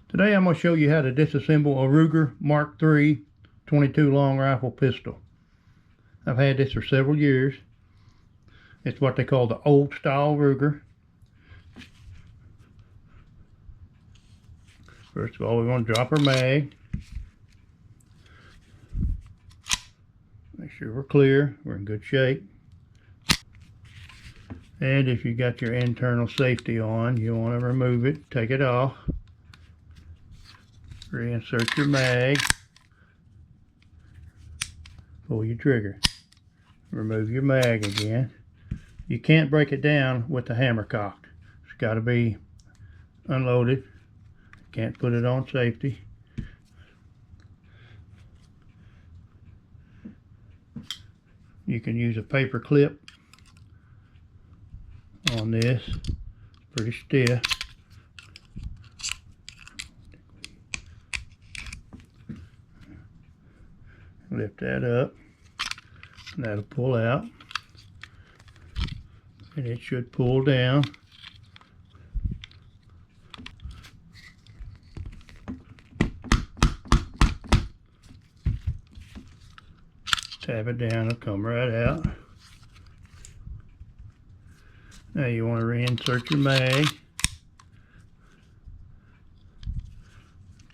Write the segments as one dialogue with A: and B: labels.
A: Today I'm going to show you how to disassemble a Ruger Mark III 22 long rifle pistol. I've had this for several years. It's what they call the old style Ruger. First of all, we want to drop our mag. Make sure we're clear, we're in good shape. And if you got your internal safety on, you want to remove it, take it off. Reinsert your mag. Pull your trigger. Remove your mag again. You can't break it down with the hammer cocked. It's got to be unloaded. Can't put it on safety. You can use a paper clip on this. It's pretty stiff. Lift that up. That'll pull out. And it should pull down. Tap it down, it'll come right out. Now you want to reinsert your mag.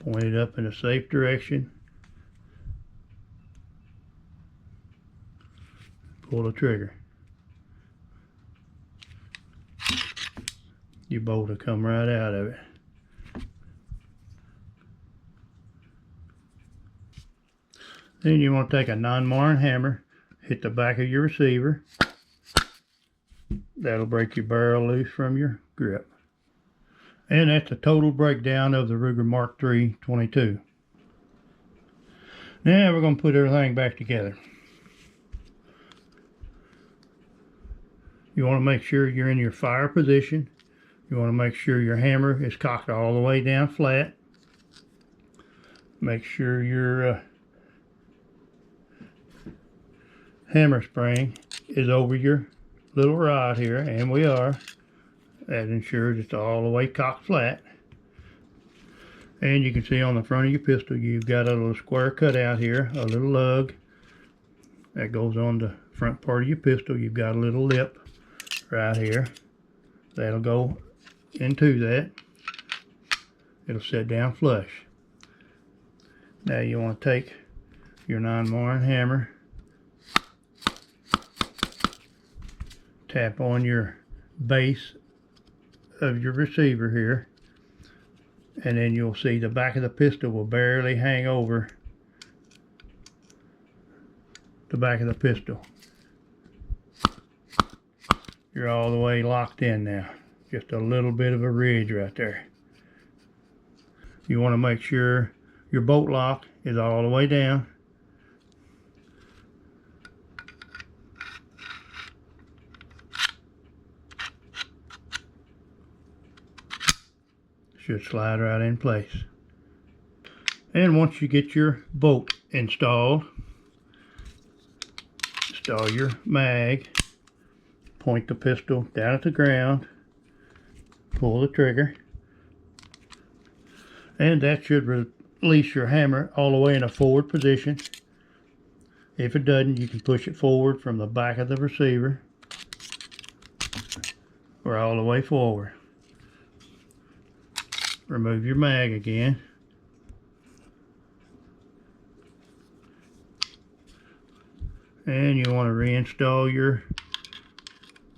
A: Point it up in a safe direction. Pull the trigger. Your bolt will come right out of it. Then you want to take a 9mm hammer, hit the back of your receiver. That'll break your barrel loose from your grip. And that's a total breakdown of the Ruger Mark III 22. Now we're going to put everything back together. You want to make sure you're in your fire position. You want to make sure your hammer is cocked all the way down flat. Make sure your hammer spring is over your little rod here, and we are. That ensures it's all the way cocked flat. And you can see on the front of your pistol you've got a little square cutout here, a little lug that goes on the front part of your pistol. You've got a little lip right here that'll go into that. It'll sit down flush. Now you want to take your 9mm hammer, tap on your base of your receiver here, and then you'll see the back of the pistol will barely hang over the back of the pistol. You're all the way locked in now. Just a little bit of a ridge right there. You want to make sure your bolt lock is all the way down. Should slide right in place. And once you get your bolt installed, install your mag. Point the pistol down at the ground, pull the trigger, and that should release your hammer all the way in a forward position. If it doesn't, you can push it forward from the back of the receiver or all the way forward. Remove your mag again. And you want to reinstall your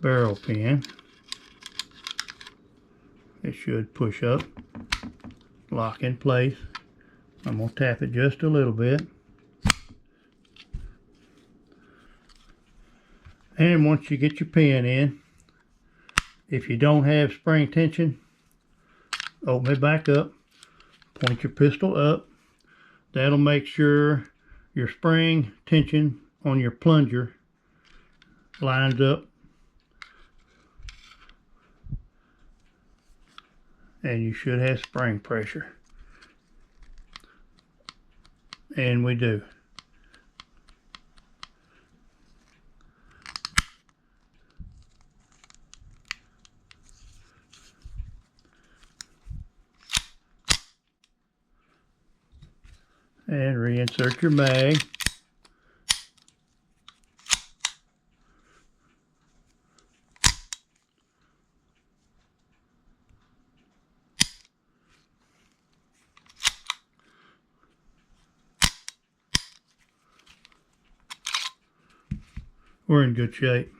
A: barrel pin. It should push up, lock in place. I'm going to tap it just a little bit. And once you get your pin in, if you don't have spring tension, open it back up, point your pistol up. That'll make sure your spring tension on your plunger lines up, and you should have spring pressure. And we do. and reinsert your mag. We're in good shape.